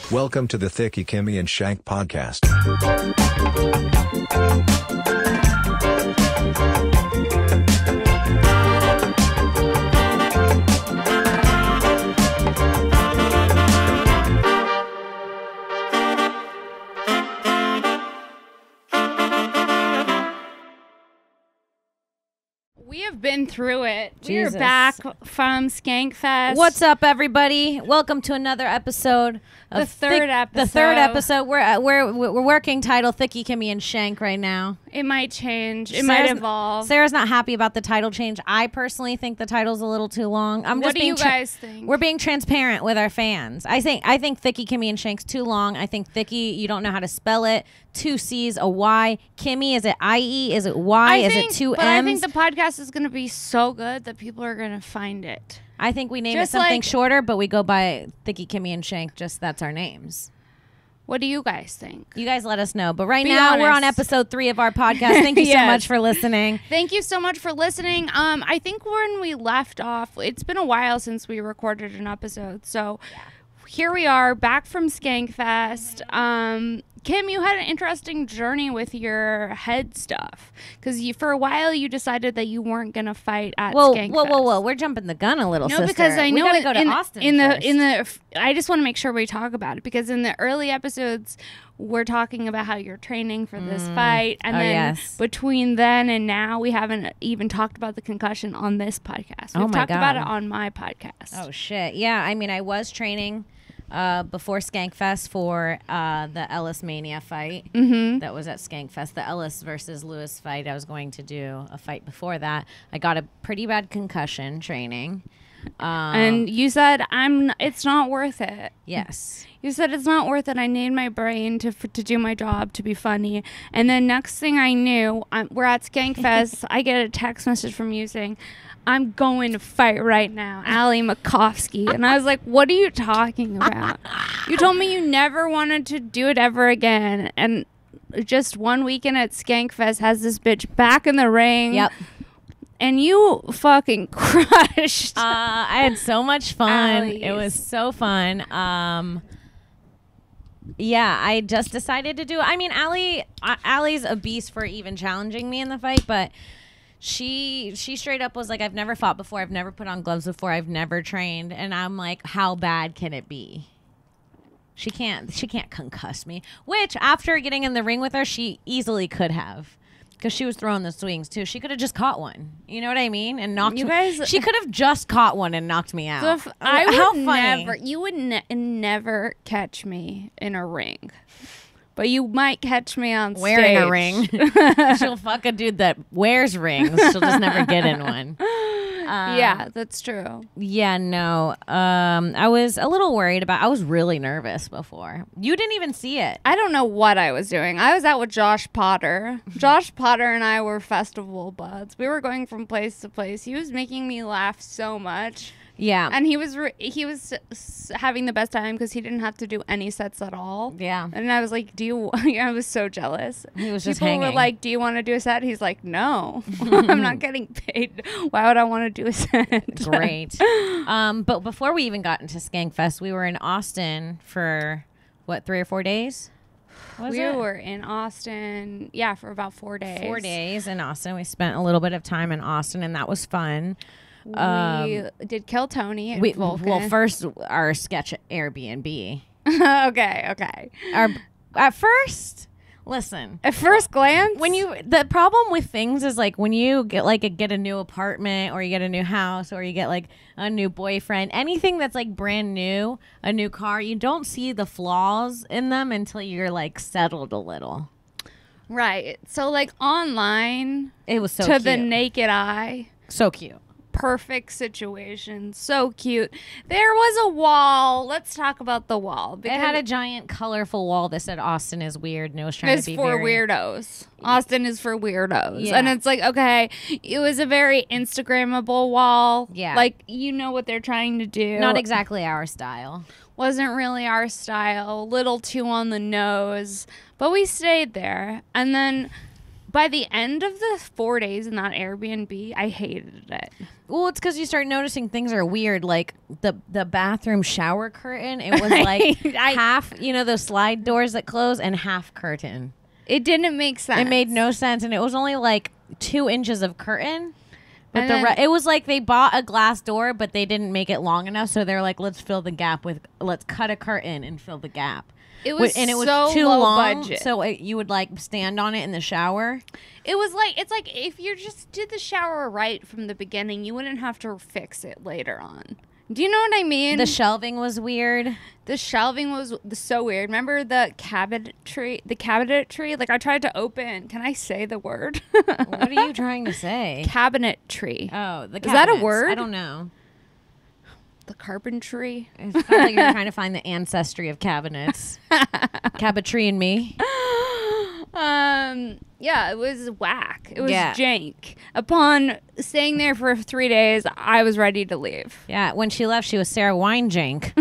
Welcome to the Thiccy Kimmy and Shenk podcast. We have been through it. Jesus. We're back from Skankfest. What's up, everybody? Welcome to another episode. The third episode. The third episode. We're working title Thiccy Kimmy and Shenk right now. It might change. It might evolve. Sarah's not happy about the title change. I personally think the title's a little too long. What do you guys think? We're being transparent with our fans. I think Thiccy Kimmy and Shenk's too long. I think Thiccy, you don't know how to spell it. 2 C's, a Y. Kimmy, is it I-E? Is it Y? Is it 2 M's? But I think the podcast is going to be so good that people are going to find it. I think we name it something shorter, but we go by Thiccy Kimmy and Shenk. Just that's our names. What do you guys think? You guys let us know. But right now, we're on episode 3 of our podcast. Thank you so much for listening. Thank you so much for listening. I think when we left off, it's been a while since we recorded an episode. So here we are, back from Skankfest. Kim, you had an interesting journey with your head stuff. Because for a while, you decided that you weren't going to fight at Skankfest. Whoa. We're jumping the gun a little, sister. No, because I know we gotta go to Austin first. I just want to make sure we talk about it. Because in the early episodes, we're talking about how you're training for this fight. And then between then and now, we haven't even talked about the concussion on this podcast. We've talked about it on my podcast. Oh, shit. Yeah, I mean, I was training before Skankfest for the Ellis Mania fight that was at Skankfest. The Ellis versus Lewis fight. I was going to do a fight before that. I got a pretty bad concussion training. And you said, it's not worth it. Yes. You said it's not worth it. I need my brain to do my job, to be funny. And then next thing I knew, we're at Skankfest. I get a text message from you saying, I'm going to fight right now, Ali Makovsky. And I was like, what are you talking about? You told me you never wanted to do it ever again. And just one weekend at Skankfest has this bitch back in the ring. Yep. And you fucking crushed. I had so much fun. Allie's. It was so fun. Yeah, I just decided to do it. I mean, Allie's a beast for even challenging me in the fight, but she straight up was like, I've never fought before. I've never put on gloves before. I've never trained. And I'm like, how bad can it be? She can't concuss me. Which, after getting in the ring with her, she easily could have. Because she was throwing the swings, too. She could have just caught one. You know what I mean? And knocked me. She could have just caught one and knocked me out. So you would never catch me in a ring. But you might catch me on stage. Wearing a ring. She'll fuck a dude that wears rings. She'll just never get in one. Yeah, that's true. Yeah, no. I was a little worried I was really nervous before. You didn't even see it. I don't know what I was doing. I was out with Josh Potter. Josh Potter and I were festival buds. We were going from place to place. He was making me laugh so much. Yeah. And he was having the best time because he didn't have to do any sets at all. Yeah. And I was like, I was so jealous. He was just People hanging. were like, do you want to do a set? He's like, no. I'm not getting paid. Why would I want to do a set? Great. But before we even got into Skankfest, we were in Austin for, 3 or 4 days? We were in Austin, for about 4 days. 4 days in Austin. We spent a little bit of time in Austin, and that was fun. We did Kill Tony at Vulcan. Well, first, our sketch Airbnb. Okay. At first glance, the problem with things is like when you get a new apartment or you get a new house or you get like a new boyfriend, anything that's like brand new, a new car, you don't see the flaws in them until you're like settled a little. Right. So like online, it was so to cute. the naked eye, so cute. Perfect situation. So cute. There was a wall. Let's talk about the wall. It had a giant colorful wall that said Austin is weird, and it was trying to be for weirdos. Austin is for weirdos. Yeah. And it's like, okay, it was a very Instagrammable wall. Yeah. Like, you know what they're trying to do. Not exactly our style. Wasn't really our style. A little too on the nose. But we stayed there. And then by the end of the 4 days in that Airbnb, I hated it. Well, it's because you start noticing things are weird, like the bathroom shower curtain. It was like half, those slide doors that close, and half curtain. It didn't make sense. It made no sense, and it was only like 2 inches of curtain. But it was like they bought a glass door, but they didn't make it long enough, so they're like, let's cut a curtain and fill the gap. It was so too low long, budget. so you would like stand on it in the shower. It's like if you just did the shower right from the beginning, you wouldn't have to fix it later on. Do you know what I mean? The shelving was weird. The shelving was so weird. Remember the cabinetry? Like I tried to open. Can I say the word? What are you trying to say? Cabinetry. Oh, the cabinets. Is that a word? I don't know. The carpentry. It sounds like you're trying to find the ancestry of cabinets. Cabinetry and me. Yeah, it was whack. It was jank. Upon staying there for 3 days, I was ready to leave. Yeah, when she left, she was Sara Weinshenk.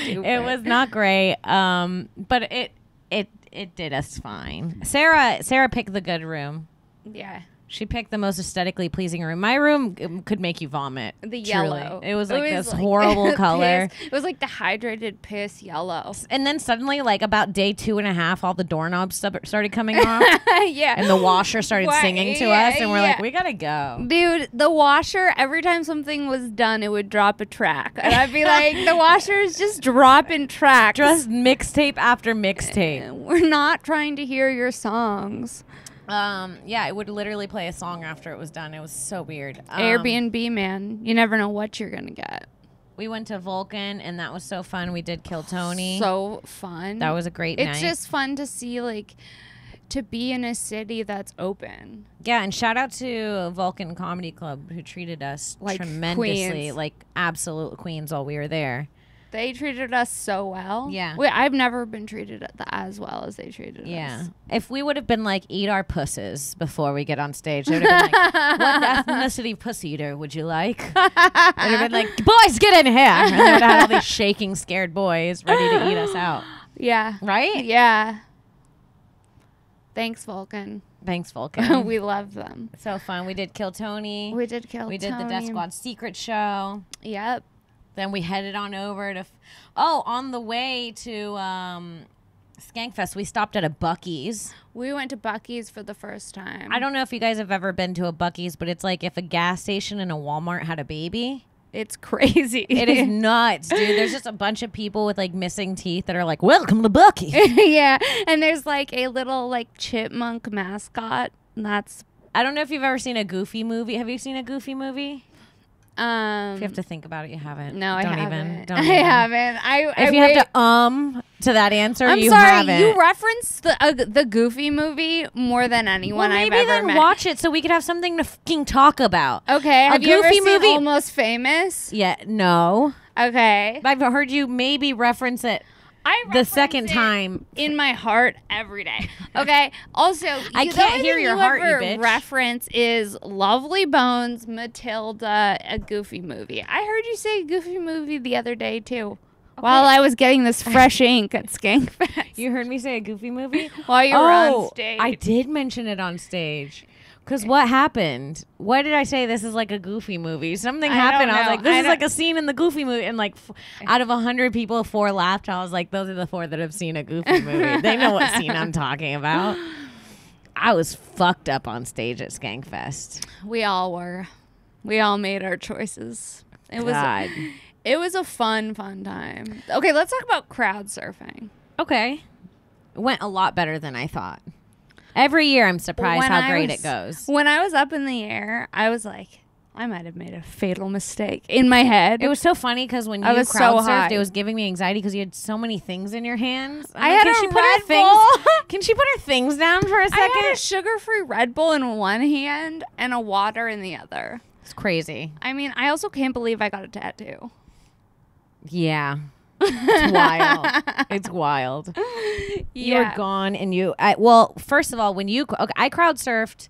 It was not great, but it did us fine. Sara picked the good room. Yeah. She picked the most aesthetically pleasing room. My room could make you vomit. The truly. yellow. It was like this horrible color. It was like dehydrated piss yellow. And then suddenly, like about day 2.5, all the doorknobs started coming off. Yeah. And the washer started singing to us. And we're like, we got to go. Dude, the washer, every time something was done, it would drop a track. And I'd be like, the washer is just dropping tracks. Just mixtape after mixtape. We're not trying to hear your songs. Yeah, it would literally play a song after it was done. It was so weird. Airbnb, man. You never know what you're going to get. We went to Vulcan, and that was so fun. We did Kill Tony. So fun. That was a great night. It's just fun to see, like, to be in a city that's open. Yeah, and shout out to Vulcan Comedy Club, who treated us like tremendously. Queens. Like absolute queens while we were there. They treated us so well. Yeah. I've never been treated as well as they treated us. Yeah. If we would have been like, eat our pusses before we get on stage, they would have been like, what ethnicity pussy eater would you like? They'd have been like, boys, get in here. And they would have had all these shaking, scared boys ready to eat us out. Yeah. Right? Yeah. Thanks, Vulcan. Thanks, Vulcan. We love them. So fun. We did Kill Tony. We did We did the Death Squad Secret Show. Yep. Then we headed on over to, on the way to Skankfest, we stopped at a Buc-ee's. We went to Buc-ee's for the first time. I don't know if you guys have ever been to a Buc-ee's, but it's like if a gas station and a Walmart had a baby. It's crazy. It is nuts, dude. There's just a bunch of people with like missing teeth that are like, welcome to Buc-ee. Yeah. And there's like a little like chipmunk mascot. That's. I don't know if you've ever seen a Goofy movie. Have you seen a Goofy movie? If you have to think about it, you haven't. No, I haven't. Don't I even. haven't. If you have to to that answer, I'm you sorry, haven't. you referenced the Goofy movie more than anyone I've ever then met. Watch it so we could have something to fucking talk about. Okay, have you ever Goofy seen movie? Almost Famous? Yeah, no. Okay. I've heard you maybe reference it the second time in my heart every day. Okay. Also, I can't hear your heart, you bitch. Reference is Lovely Bones, Matilda, a Goofy movie. I heard you say Goofy movie the other day too. Okay. While I was getting this fresh ink at Skankfest. You heard me say a Goofy movie while you were on stage. I did mention it on stage. Because what happened? Why did I say this is like a Goofy movie? Something happened. I was like, this is like a scene in the Goofy movie. And like out of 100 people, 4 laughed. I was like, those are the 4 that have seen a Goofy movie. They know what scene I'm talking about. I was fucked up on stage at Skankfest. We all were. We all made our choices. It was a fun time. Okay, let's talk about crowd surfing. Okay. It went a lot better than I thought. Every year I'm surprised how great it goes. When I was up in the air, I was like, I might have made a fatal mistake in my head. It was so funny because when you crowd surfed, it was giving me anxiety because you had so many things in your hands. I had a Red Bull. Can she put her things down for a second? I had a sugar-free Red Bull in one hand and a water in the other. It's crazy. I mean, I also can't believe I got a tattoo. Yeah. It's wild. It's wild. You were gone and well, first of all, when I crowd surfed,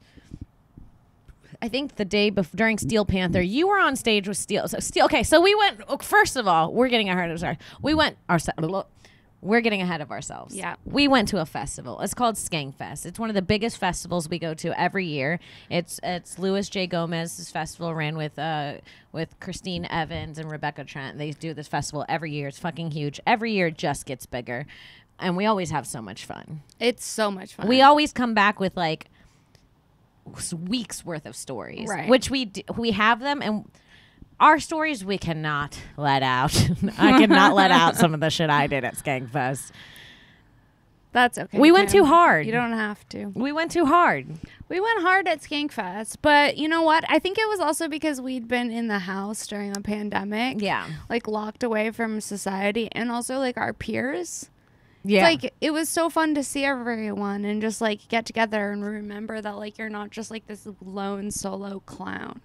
I think the day before during Steel Panther, you were on stage with Steel. So we went, first of all, we're getting ahead of ourselves. we're getting ahead of ourselves. Yeah. We went to a festival. It's called Skankfest. It's one of the biggest festivals we go to every year. It's Louis J. Gomez's festival, ran with Christine Evans and Rebecca Trent. They do this festival every year. It's fucking huge. Every year it just gets bigger. And we always have so much fun. It's so much fun. We always come back with like weeks worth of stories, right? Which we have them, and our stories we cannot let out. I cannot let out some of the shit I did at Skankfest. That's okay. We went too hard. You don't have to. We went too hard. We went hard at Skankfest, but you know what? I think it was also because we'd been in the house during a pandemic. Yeah. Like locked away from society, and also like our peers. Yeah. Like it was so fun to see everyone and just like get together and remember that like you're not just like this lone solo clown.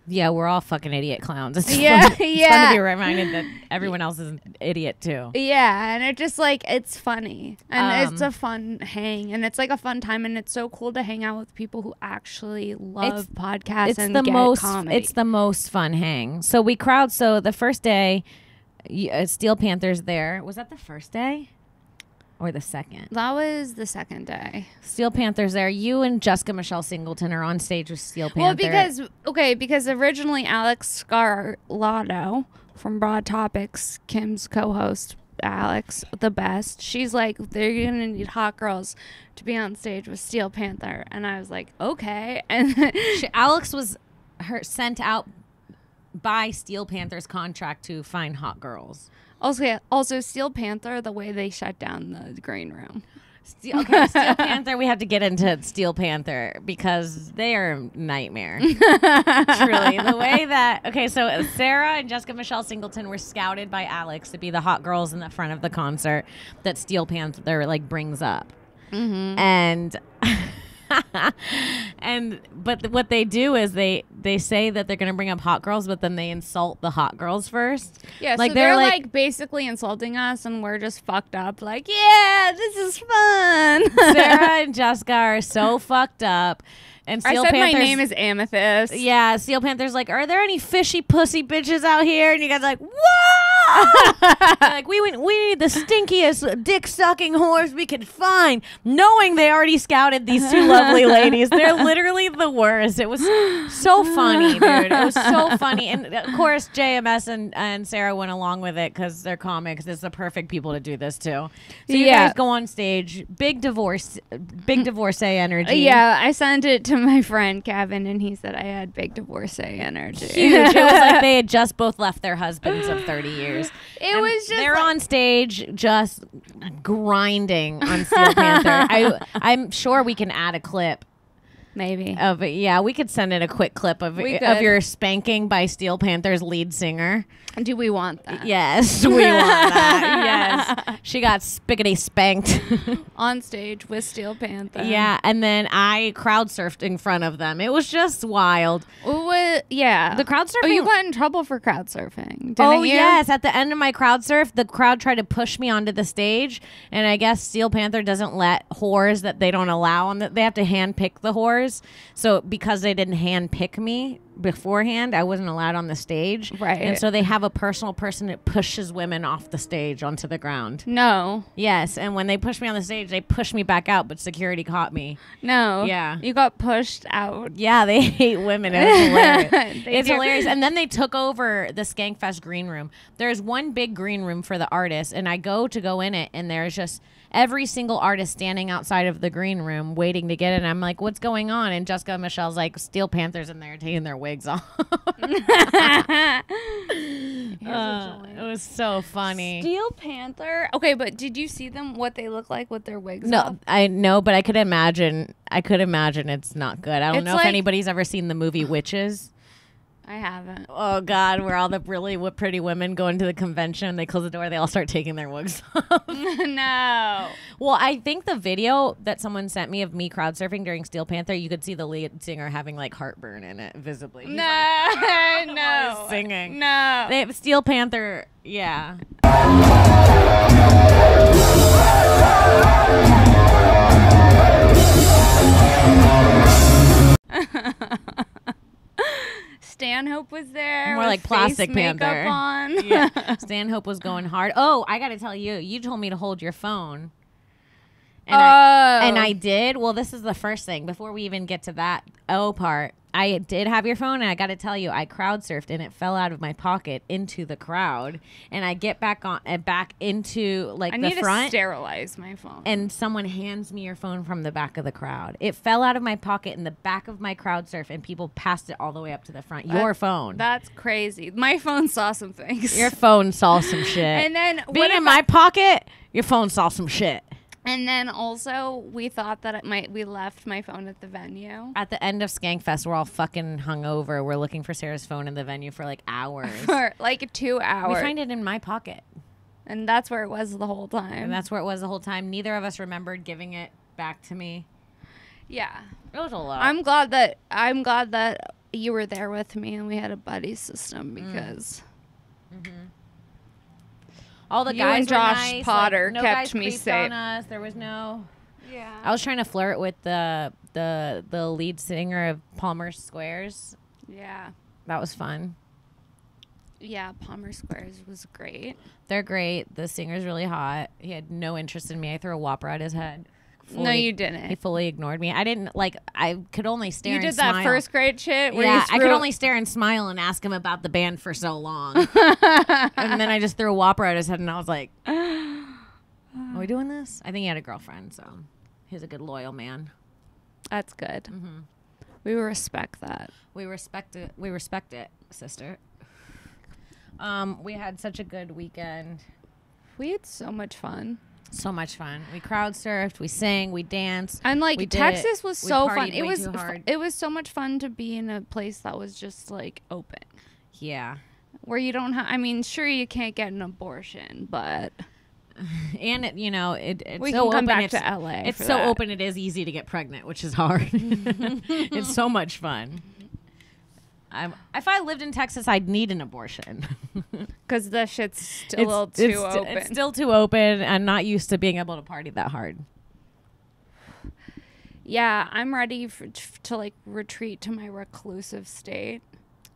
Yeah, we're all fucking idiot clowns. It's Yeah, fun. It's yeah. fun to be reminded that everyone else is an idiot too. Yeah, and it just like it's funny and it's a fun hang and it's like a fun time and it's so cool to hang out with people who actually love podcasts and get comedy. It's the most fun hang. So we crowd. So the first day, Steel Panther's there. Was that the first day? Or the second? That was the second day. Steel Panther's there. You and Jessica Michelle Singleton are on stage with Steel Panther. Well, because originally Alex Scarlato from Broad Topix, Kim's co-host, Alex, the best. She's like, they're gonna need hot girls to be on stage with Steel Panther, and I was like, okay. And Alex was sent out by Steel Panther's contract to find hot girls. Also, Steel Panther, the way they shut down the green room. Steel Panther, we have to get into Steel Panther because they are a nightmare. Truly. The way that... Okay, so Sara and Jessica Michelle Singleton were scouted by Alex to be the hot girls in the front of the concert that Steel Panther, like, brings up. Mm-hmm. But what they do is they say that they're gonna bring up hot girls, but then they insult the hot girls first. Yeah, like so they're like basically insulting us, and we're just fucked up. Like, yeah, this is fun. Sara and Jessica are so fucked up. And Steel my name is Amethyst. Yeah, Steel Panther's like, are there any fishy pussy bitches out here? And you guys are like, whoa! Like, we need the stinkiest dick sucking whores we could find, knowing they already scouted these two lovely ladies. They're literally the worst. It was so funny, dude. It was so funny. And of course, JMS and Sara went along with it because they're comics. It's the perfect people to do this too. So you guys go on stage, big divorcee energy. Yeah, I sent it to my friend Kevin, and he said I had big divorcee energy. Huge. It was like they had just both left their husbands of 30 years. It was just they're on stage just grinding on Steel Panther. I'm sure we can add a clip. Maybe. Of it. Yeah, we could send in a quick clip of your spanking by Steel Panther's lead singer. Do we want that? Yes, we want that. Yes. She got spiggity spanked. On stage with Steel Panther. Yeah, and then I crowd surfed in front of them. It was just wild. Yeah. The crowd surfing. Oh, you got in trouble for crowd surfing, didn't you? Yes. At the end of my crowd surf, the crowd tried to push me onto the stage, and I guess Steel Panther doesn't let whores that they don't allow on they have to hand pick the whores. So because they didn't hand pick me beforehand, I wasn't allowed on the stage. Right. And so they have a personal person that pushes women off the stage onto the ground. No. Yes. And when they pushed me on the stage, they pushed me back out, but security caught me. No. Yeah. You got pushed out. Yeah, they hate women. It was hilarious. It's hilarious. And then they took over the Skankfest green room. There's one big green room for the artists, and I go in it, and there's just every single artist standing outside of the green room waiting to get in. I'm like, what's going on? And Jessica and Michelle's like, Steel Panther's in there taking their wigs off. It was so funny. Steel Panther. Okay, but did you see them, what they look like with their wigs off? No, I know, but I could imagine it's not good. I don't know if like, anybody's ever seen the movie Witches. I haven't. Oh, God, where all the really pretty women go into the convention, they close the door, they all start taking their wigs off. No. Well, I think the video that someone sent me of me crowd surfing during Steel Panther, you could see the lead singer having, like, heartburn in it visibly. He's no. Singing. No. They have Steel Panther, yeah. Stanhope was there. More like with Plastic face makeup Panther. on. Yeah. Stanhope was going hard. Oh, I got to tell you, you told me to hold your phone. And I did. Well, this is the first thing. Before we even get to that part, I did have your phone, and I got to tell you, I crowd surfed, and it fell out of my pocket into the crowd. And I get back on and back into like I the need front. to sterilize my phone. And someone hands me your phone from the back of the crowd. It fell out of my pocket in the back of my crowd surf, and people passed it all the way up to the front. Your phone. That's crazy. My phone saw some things. Your phone saw some shit. And then being in my pocket, your phone saw some shit. And then also, we thought that we left my phone at the venue. At the end of Skankfest, we're all fucking hungover. We're looking for Sarah's phone in the venue for like hours. For like 2 hours. We find it in my pocket. And that's where it was the whole time. And that's where it was the whole time. Neither of us remembered giving it back to me. Yeah. It was a lot. I'm glad that you were there with me and we had a buddy system because... All the you guys and Josh were nice. Potter like, no kept guys me creeped safe. on us. There was no... Yeah. I was trying to flirt with the lead singer of Palmer Squares. Yeah. That was fun. Yeah, Palmer Squares was great. They're great. The singer's really hot. He had no interest in me. I threw a whopper at his head. No, you didn't. He fully ignored me. I didn't, like, I could only stare and You did smile. that first grade shit where Yeah, you I could only stare and smile and ask him about the band for so long. And then I just threw a whopper at his head, and I was like, are we doing this? I think he had a girlfriend, so he's a good, loyal man. That's good. We respect that. We respect it. We respect it, sister. We had such a good weekend. We had so much fun. So much fun. We crowd surfed, we sang, we danced. And like Texas was so fun. It was hard. It was so much fun to be in a place that was just like open. Yeah. Where you don't have, I mean, sure you can't get an abortion, but and it, it's we so can come open. back to LA. It's for so that. open. It is easy to get pregnant, which is hard. It's so much fun. If I lived in Texas, I'd need an abortion. Because the shit's still a little too open. It's still too open. I'm not used to being able to party that hard. Yeah, I'm ready to like retreat to my reclusive state.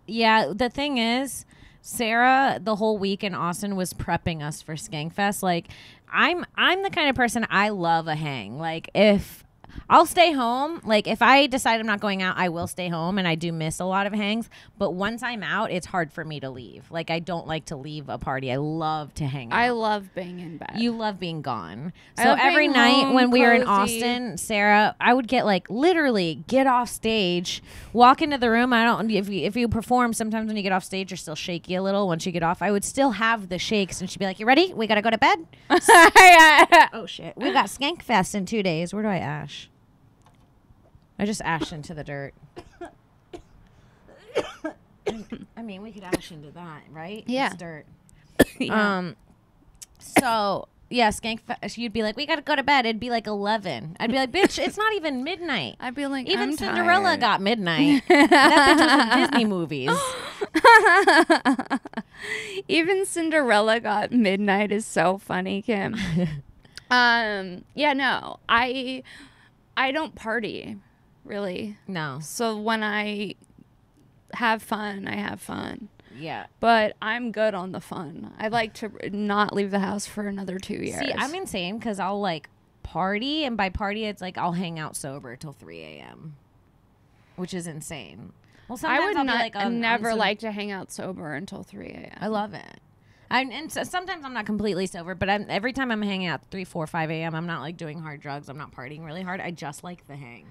Yeah, the thing is, Sara, the whole week in Austin was prepping us for Skankfest. Like, I'm the kind of person, I love a hang. Like, if I'll stay home. Like, if I decide I'm not going out, I will stay home, and I do miss a lot of hangs. But once I'm out, it's hard for me to leave. Like, I don't like to leave a party. I love to hang out. I love being in bed. You love being gone. I So love being every night home, when we were in cozy. Austin, Sara, I would get like literally get off stage, walk into the room. I don't if you perform, sometimes when you get off stage, you're still shaky a little. Once you get off, I would still have the shakes, and she'd be like, "You ready? We gotta go to bed." Oh shit, we got Skankfest in 2 days. Where do I ash? I just ashed into the dirt. I mean, we could ash into that, right? Yeah. It's dirt. Yeah. So yeah, Skankfest. You'd be like, "We gotta go to bed." It'd be like 11. I'd be like, "Bitch, it's not even midnight." I'd be like, Even I'm Cinderella tired. got midnight. That bitch was in Disney movies. Even Cinderella got midnight is so funny, Kim. Yeah, no, I don't party really. No. So when I have fun, I have fun. Yeah. But I'm good on the fun. I like to not leave the house for another 2 years. See, I'm insane because I'll like party, and by party, it's like I'll hang out sober till 3 a.m., which is insane. Well, sometimes I would I'll not, be like, on never some- like to hang out sober until 3 a.m. I love it. And so sometimes I'm not completely sober, but every time I'm hanging out 3, 4, 5 a.m., I'm not like doing hard drugs. I'm not partying really hard. I just like the hang.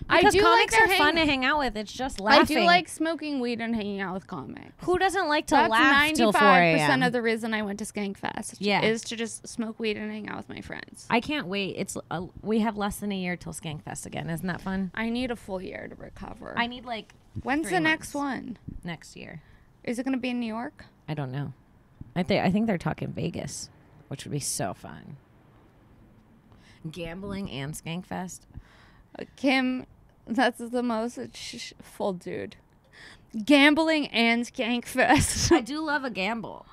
Because do like comics to are hang- fun to hang out with. It's just laughing. I do like smoking weed and hanging out with comics. Who doesn't like to That's laugh till 4 a.m.? 95% of the reason I went to Skankfest. Yeah. Is to just smoke weed and hang out with my friends. I can't wait. It's we have less than a year till Skankfest again. Isn't that fun? I need a full year to recover. I need like When's 3 the next months. one? Next year. Is it going to be in New York? I don't know. I think they're talking Vegas, which would be so fun. Gambling and Skankfest. Kim, that's the most full dude. Gambling and Skankfest. I do love a gamble.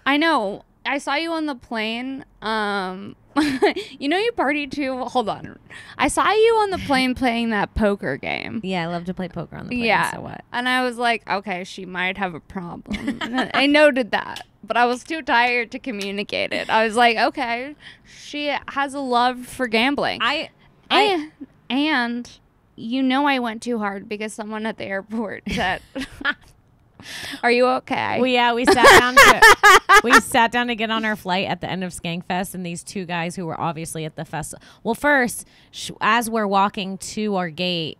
I know. I saw you on the plane. You know you party too. Hold on. I saw you on the plane playing that poker game. Yeah, I love to play poker on the plane. Yeah. So what? And I was like, okay, she might have a problem. And I noted that, but I was too tired to communicate it. I was like, okay, she has a love for gambling. And you know I went too hard because someone at the airport said, "Are you okay?" We sat down to get on our flight at the end of Skankfest, and these two guys who were obviously at the festival. Well, first, as we're walking to our gate,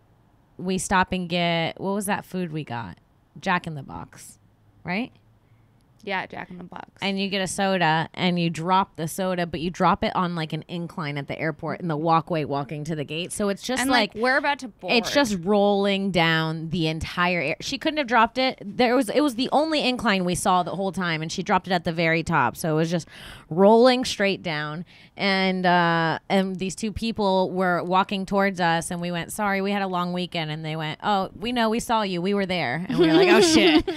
we stop and get, what was that food we got? Jack in the Box, right? Yeah, Jack in the Box. And you get a soda, and you drop the soda, but you drop it on like an incline at the airport in the walkway walking to the gate. So it's just and like we're about to board. It's just rolling down the entire air. She couldn't have dropped it. It was the only incline we saw the whole time, and she dropped it at the very top. So it was just rolling straight down. And these two people were walking towards us, and we went, "Sorry, we had a long weekend." And they went, "Oh, we know, we saw you. We were there." And we were like, "Oh shit."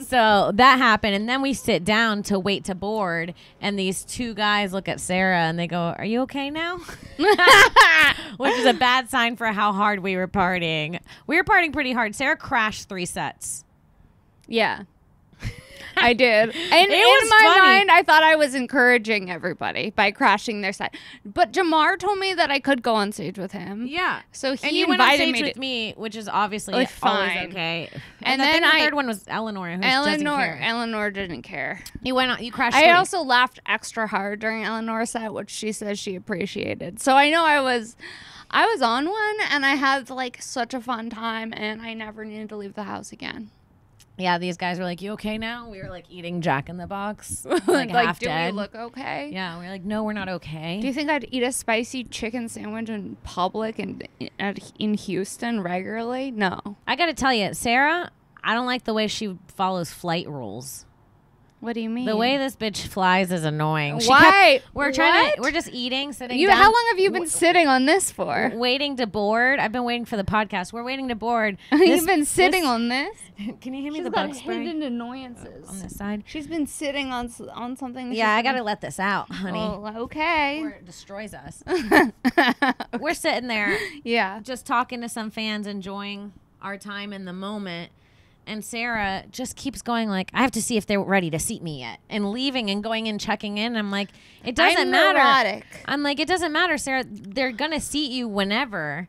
So that happened, and then we sit down to wait to board, and these two guys look at Sara and they go, "Are you okay now?" Which is a bad sign for how hard we were partying. We were partying pretty hard. Sara crashed 3 sets. Yeah. I did. And in my mind, I thought I was encouraging everybody by crashing their set. But Jamar told me that I could go on stage with him. Yeah. So he and you invited went on stage me with me, which is obviously like, always fine. Okay. And then then the third one was Eleanor, who doesn't care. Eleanor didn't care. You went on. You crashed. I also laughed extra hard during Eleanor's set, which she says she appreciated. So I know I was on one, and I had like such a fun time, and I never needed to leave the house again. Yeah, these guys were like, "You okay now?" We were like eating Jack in the Box, like half do dead. we look okay? Yeah, we were like, "No, we're not okay." Do you think I'd eat a spicy chicken sandwich in public and in Houston regularly? No. I got to tell you, Sara, I don't like the way she follows flight rules. What do you mean? The way this bitch flies is annoying. Why? We're just eating, sitting down. How long have you been sitting on this for? Waiting to board. I've been waiting for the podcast. We're waiting to board. You've been sitting on this? Can you hand me She's the got bug spray? hidden annoyances. On this side. She's been sitting on something. Yeah, I got to let this out, honey. Oh, okay. Or it destroys us. We're sitting there. Yeah. Just talking to some fans, enjoying our time in the moment. And Sara just keeps going like, I have to see if they're ready to seat me yet. And leaving and going and checking in. I'm like, it doesn't matter. Neurotic. I'm like, it doesn't matter, Sara. They're going to seat you whenever.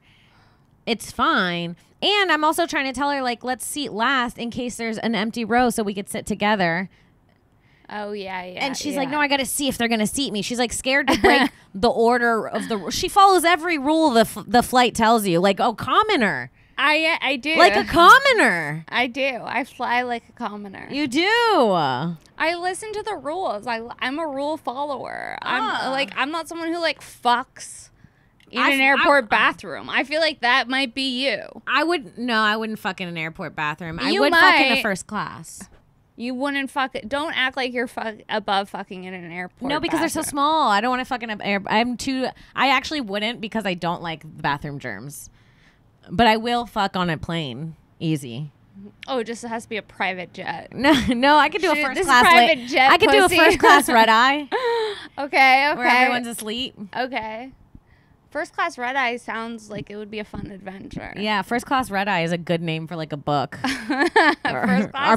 It's fine. And I'm also trying to tell her, like, let's seat last in case there's an empty row so we could sit together. Oh, yeah. And she's like, no, I got to see if they're going to seat me. She's like scared to break the order of the... She follows every rule the flight tells you. Like, oh, commoner. I do. Like a commoner. I do. I fly like a commoner. You do. I listen to the rules. I'm a rule follower. I'm not someone who like fucks in an airport bathroom. I feel like that might be you. I wouldn't fuck in an airport bathroom. I You would fuck in might. a first class. You wouldn't fuck it. Don't act like you're above fucking in an airport. No, because they're so bathroom. small. I don't want to fuck in an airport. I actually wouldn't because I don't like bathroom germs. But I will fuck on a plane. Easy. Oh, it just has to be a private jet. No, I could do a first class. Private jet I could do a pussy. first class red eye. Okay. Where everyone's asleep. Okay. First class red eye sounds like it would be a fun adventure. Yeah, first class red eye is a good name for like a book. Our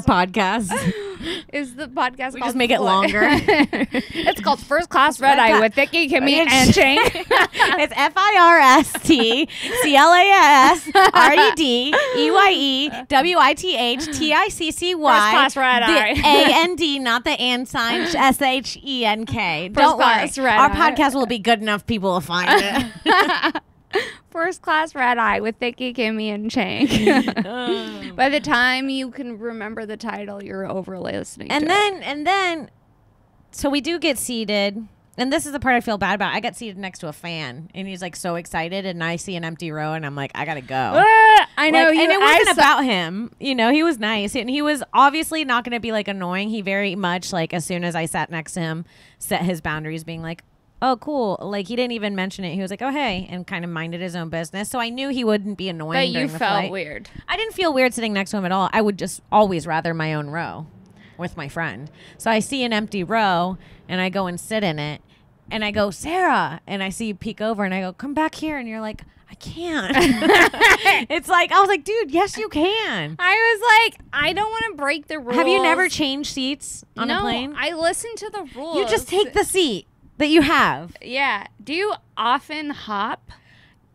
podcast. Is the podcast We called just make it longer. It's called First Class Red Eye with Thiccy Kimmy and Shenk. It's FIRSTCLASREDEYEWITHTICCY. First Class Red Eye. The A-N-D, not the and sign, SHENK. Don't worry. Class Red Our Eye. podcast will be good enough. People will find it. First Class Red Eye with Thiccy Kimmy and Shenk. By the time you can remember the title, you're over listening to it. And then, so we do get seated. And this is the part I feel bad about. I got seated next to a fan, and he's like so excited, and I see an empty row, and I'm like, I gotta go. I know Like, you. and it wasn't about him. You know, he was nice, and he was obviously not going to be like annoying. He very much like as soon as I sat next to him, set his boundaries, being like, "Oh, cool." Like he didn't even mention it. He was like, "Oh, hey," and kind of minded his own business. So I knew he wouldn't be annoying. But you during the felt flight. weird. I didn't feel weird sitting next to him at all. I would just always rather my own row. with my friend. So I see an empty row and I go and sit in it and I go, Sara, and I see you peek over and I go, come back here. And you're like, I can't. It's like, I was like, dude, yes, you can. I was like, I don't want to break the rules. Have you never changed seats on a plane? I listen to the rules. You just take the seat that you have. Yeah. Do you often hop?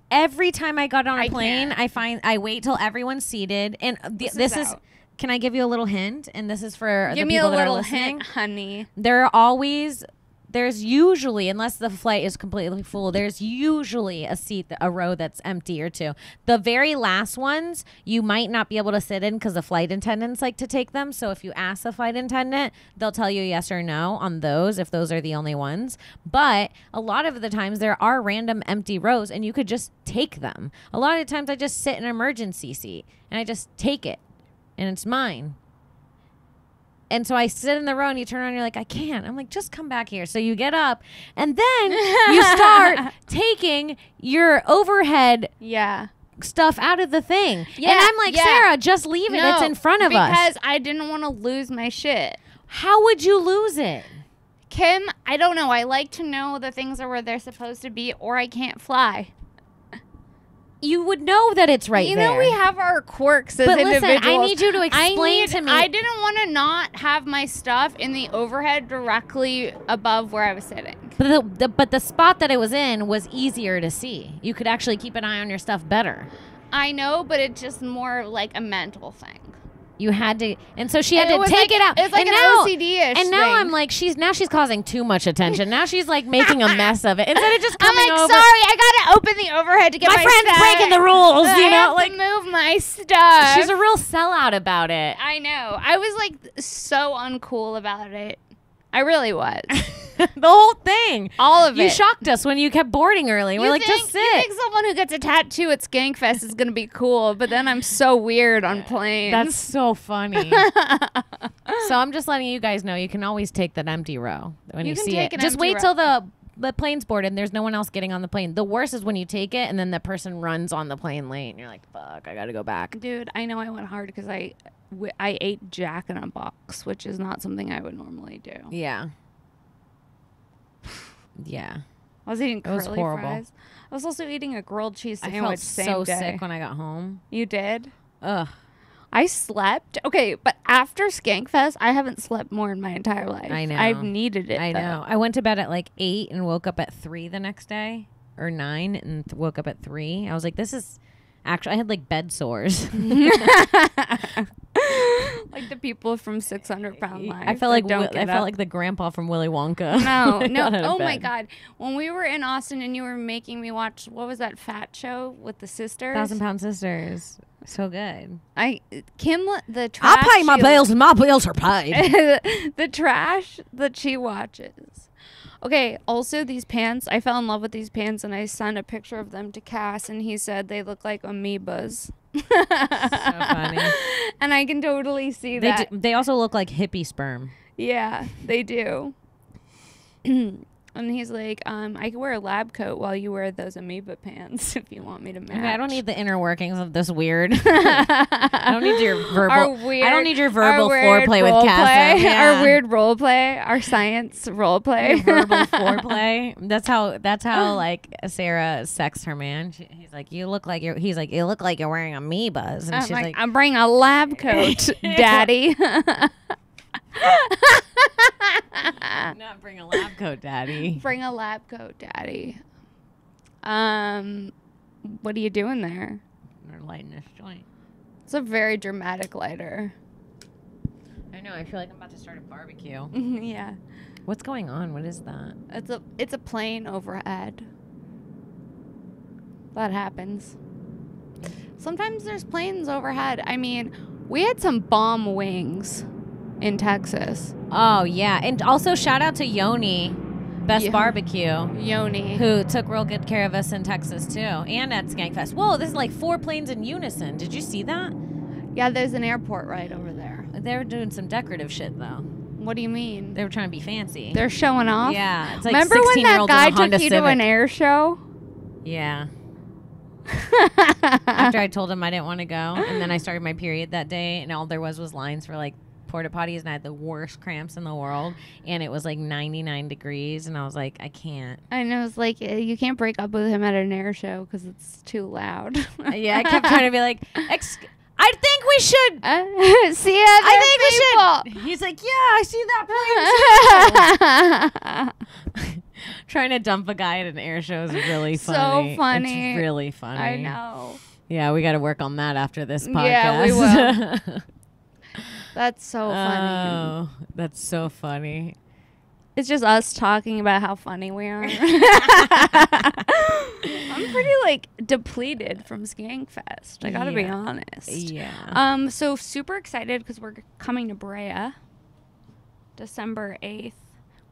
Every time I got on a plane, can't. I wait till everyone's seated. And this is can I give you a little hint? And this is for the people that are listening. Hint, honey. There's usually, unless the flight is completely full, there's usually a row that's empty or two. The very last ones, you might not be able to sit in because the flight attendants like to take them. So if you ask the flight attendant, they'll tell you yes or no on those if those are the only ones. But a lot of the times there are random empty rows and you could just take them. A lot of the times I just sit in an emergency seat and I just take it and it's mine. And so I sit in the row and you turn around and you're like, I can't. I'm like, just come back here. So you get up and then you start taking your overhead stuff out of the thing. Yeah, and I'm like, Sara, just leave it. It's in front of us. Because I didn't want to lose my shit. How would you lose it? Kim, I don't know. I like to know the things are where they're supposed to be or I can't fly. You would know that it's right there. You know, we have our quirks as individuals. Listen, I need you to explain to me. I didn't want to not have my stuff in the overhead directly above where I was sitting. But the spot that it was in was easier to see. You could actually keep an eye on your stuff better. I know, but it's just more like a mental thing. You had to, and so she had to take it out. It's like an OCD-ish And now thing. I'm like, she's causing too much attention. Now she's like making a mess of it instead of just coming over. I'm like, sorry, I gotta open the overhead to get my friend's stuff. breaking the rules. I have to move my stuff. She's a real sellout about it. I know. I was like so uncool about it. I really was. The whole thing. All of it. You shocked us when you kept boarding early. We're like, just sit. You think someone who gets a tattoo at Skankfest is going to be cool, but then I'm so weird on planes. That's so funny. So I'm just letting you guys know you can always take that empty row when you see it. Just wait till the plane's boarded and there's no one else getting on the plane. The worst is when you take it and then the person runs on the plane late and you're like, fuck, I got to go back. Dude, I know I went hard because I ate Jack in a Box, which is not something I would normally do. Yeah. Yeah. I was eating curly horrible. fries. I was also eating a grilled cheese sandwich. I felt so sick when I got home. You did? Ugh. I slept. Okay, but after Skankfest, I haven't slept more in my entire life. I know. I've needed it. I know. I went to bed at like 8 and woke up at 3 the next day. Or 9 and woke up at 3. I was like, this is... Actually, I had like bed sores. Like the people from 600 Pound Life. I felt like the grandpa from Willy Wonka. No. Oh my God. When we were in Austin and you were making me watch, what was that fat show with the sisters? 1,000 Pound Sisters. So good. Kim, the trash. I pay my bills and my bills are paid. The trash that she watches. Okay, also these pants, I fell in love with these pants and I sent a picture of them to Cass and he said they look like amoebas. So funny. And I can totally see that. They also look like hippie sperm. Yeah, they do. And he's like, I can wear a lab coat while you wear those amoeba pants if you want me to match. Okay, I don't need the inner workings of this weird. I don't need your verbal. I don't need your verbal foreplay with Cass. Yeah. Our weird role play, our science role play. Verbal foreplay. That's how like Sara sexts her man. He's like, you look like you look like you're wearing amoebas, and she's like, I'm bringing a lab coat, Daddy. Not bring a lab coat, Daddy. Bring a lab coat, Daddy. What are you doing there? We're lighting this joint. It's a very dramatic lighter. I know. I feel like I'm about to start a barbecue. Yeah. What's going on? What is that? It's a plane overhead. That happens. Sometimes there's planes overhead. I mean, we had some bomb wings in Texas. Oh, yeah. And also shout out to Yoni, Best Barbecue. Yoni. Who took real good care of us in Texas, too. And at Skankfest. Whoa, this is like 4 planes in unison. Did you see that? Yeah, there's an airport right over there. They were doing some decorative shit, though. What do you mean? They were trying to be fancy. They're showing off? Yeah. It's like remember when that guy took you to an air show? Yeah. After I told him I didn't want to go. And then I started my period that day. And all there was lines for like porta potties, and I had the worst cramps in the world, and it was like 99 degrees, and I was like, I can't. And it was like, you can't break up with him at an air show because it's too loud. Yeah, I kept trying to be like, I think we should see other I think people. we should. He's like, yeah, I see that plane. Trying to dump a guy at an air show is really funny. So funny. It's really funny. I know. Yeah, we got to work on that after this podcast. Yeah, we will. That's so funny. Oh, that's so funny. It's just us talking about how funny we are. I'm pretty like depleted from Skankfest. I gotta be honest. Yeah. So super excited because we're coming to Brea, December 8th.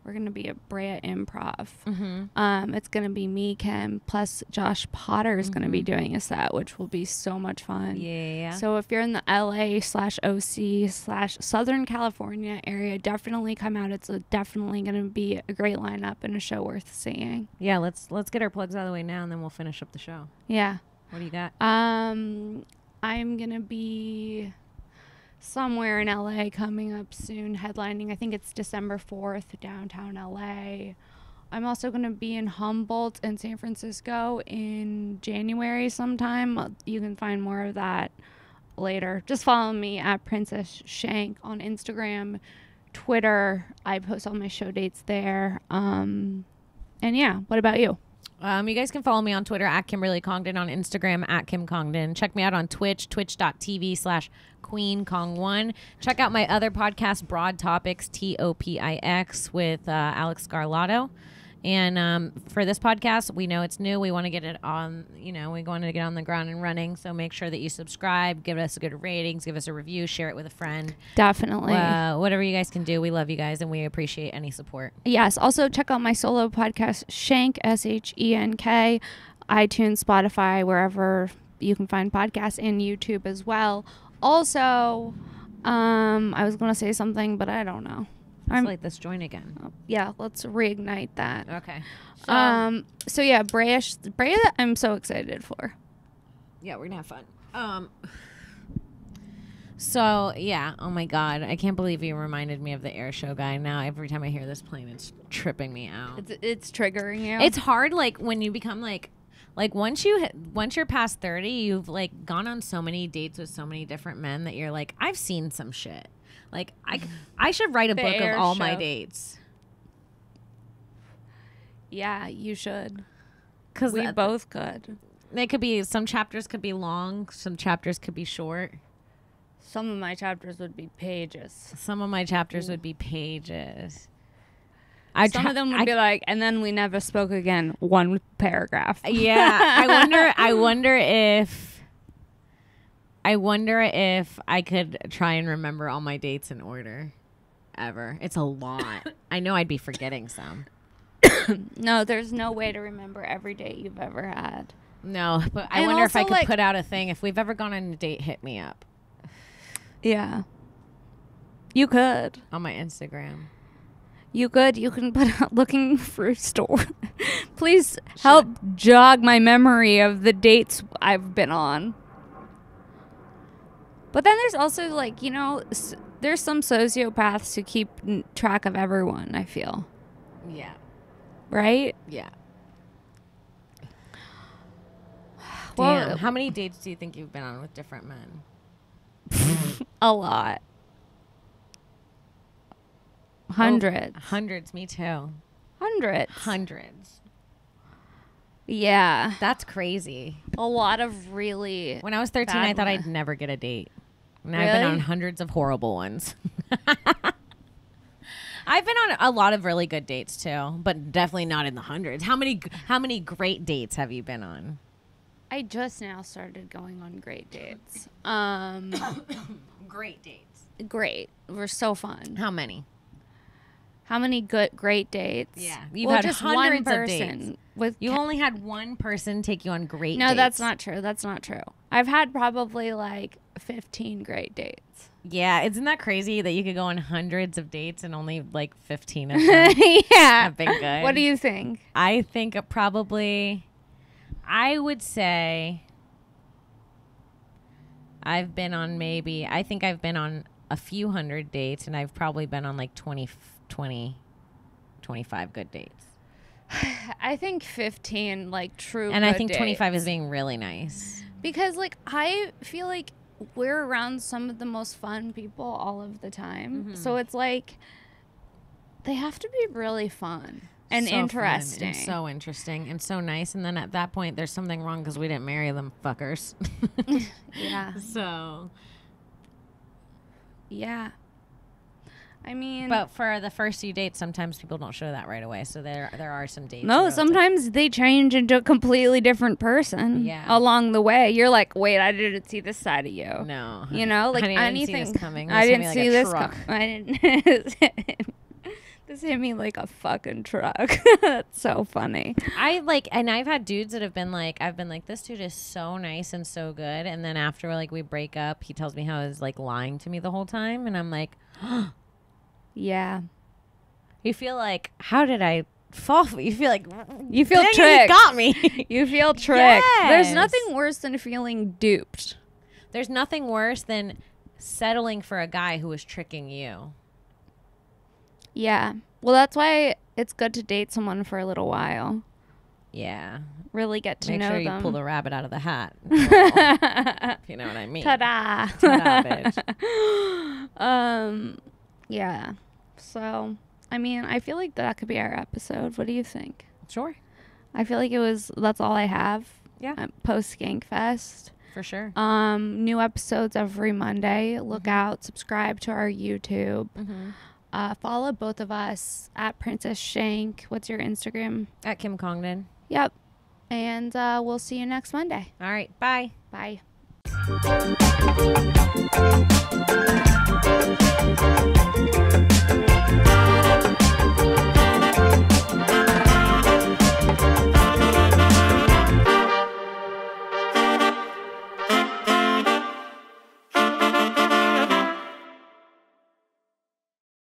We're gonna be at Brea Improv. Mm-hmm. It's gonna be me, Kim, plus Josh Potter is gonna be doing a set, which will be so much fun. Yeah. So if you're in the LA/OC/Southern California area, definitely come out. It's definitely going to be a great lineup and a show worth seeing. Yeah, let's get our plugs out of the way now, and then we'll finish up the show. Yeah. What do you got? I'm going to be somewhere in LA coming up soon, headlining. I think it's December 4th, downtown LA. I'm also going to be in Humboldt and San Francisco in January sometime. You can find more of that later. Just follow me at Princess Shenk on Instagram, Twitter. I post all my show dates there. And yeah, what about you? You guys can follow me on Twitter at Kimberly Congdon, on Instagram at Kim Congdon. Check me out on Twitch, twitch.tv/QueenKong1. Check out my other podcast, Broad Topix, TOPIX, with Alex Scarlato. And for this podcast, we know it's new. We want to get it on, we want to get on the ground and running. So make sure that you subscribe, give us a good ratings, give us a review, share it with a friend. Definitely. Whatever you guys can do. We love you guys, and we appreciate any support. Yes. Also, check out my solo podcast, Shenk, SHENK, iTunes, Spotify, wherever you can find podcasts, and YouTube as well. Also, I was going to say something, but I don't know. Let's light this joint again. Yeah, let's reignite that. Okay. So yeah, Brea, I'm so excited for. Yeah, we're gonna have fun. So yeah, oh my God, I can't believe you reminded me of the air show guy. Now every time I hear this plane, it's tripping me out. It's triggering you. It's hard, like when you become like once you're past 30, you've like gone on so many dates with so many different men that you're like, I've seen some shit. Like, I should write a book of all my dates. Yeah, you should. Because we both could. They could be, some chapters could be long, some chapters could be short. Some of my chapters would be pages. Some of my chapters would be pages. Some of them would be like, and then we never spoke again. One paragraph. Yeah. I wonder if I could try and remember all my dates in order ever. It's a lot. I know I'd be forgetting some. No, there's no way to remember every date you've ever had. No, but I wonder if I could put out a thing. If we've ever gone on a date, hit me up. Yeah. You could. On my Instagram. You could. You can put out looking for a store. Please help jog my memory of the dates I've been on. But then there's also, like, there's some sociopaths who keep track of everyone, I feel. Yeah. Right? Yeah. Well, damn. How many dates do you think you've been on with different men? A lot. Hundreds. Hundreds, me too. Hundreds. Yeah. That's crazy. A lot of really. When I was 13, I thought I'd never get a date. And I've been on hundreds of horrible ones. I've been on a lot of really good dates too, but definitely not in the hundreds. How many great dates have you been on? I just now started going on great dates. Great dates. Great. We're so fun. How many? How many great dates? Yeah. You've had just hundreds one of person dates. You only had one person take you on great dates. No, that's not true. That's not true. I've had probably like 15 great dates. Yeah. Isn't that crazy that you could go on hundreds of dates and only like 15 of them yeah. have been good? What do you think? I think I would say I've been on a few hundred dates, and I've probably been on like 25 good dates. I think 15 like true. And good I think dates. 25 is being really nice. Because like I feel like we're around some of the most fun people all of the time. Mm-hmm. So it's like they have to be really fun and So interesting. fun and so interesting and so nice. And then at that point, there's something wrong because we didn't marry them fuckers. Yeah. So. Yeah. I mean, But for the first few dates, sometimes people don't show that right away. So there are some dates. no, where it's like, sometimes they change into a completely different person along the way. You're like, wait, I didn't see this side of you. no. You know, like honey, anything. I didn't see this coming. I didn't see this truck. coming. I didn't. This hit me like a fucking truck. That's so funny. And I've had dudes that have been like, this dude is so nice and so good. And then after like we break up, he tells me how he's like lying to me the whole time. And I'm like, Yeah. you feel like, how did I fall for you? Feel like, You feel dang it, tricked. you got me. You feel tricked. There's Yes. nothing worse than feeling duped. There's nothing worse than settling for a guy who is tricking you. Yeah. Well, that's why it's good to date someone for a little while. Yeah. Really get to Make know sure you them. pull the rabbit out of the hat. If you know what I mean. Ta-da. Ta-da, bitch. Yeah. So, I mean, I feel like that could be our episode. What do you think? Sure. I feel like that's all I have. Yeah. Post Skankfest. For sure. New episodes every Monday. Look out. Subscribe to our YouTube. Mm-hmm. Follow both of us at Princess Shenk. What's your Instagram? At Kim Congdon. Yep. And we'll see you next Monday. All right. Bye. Bye.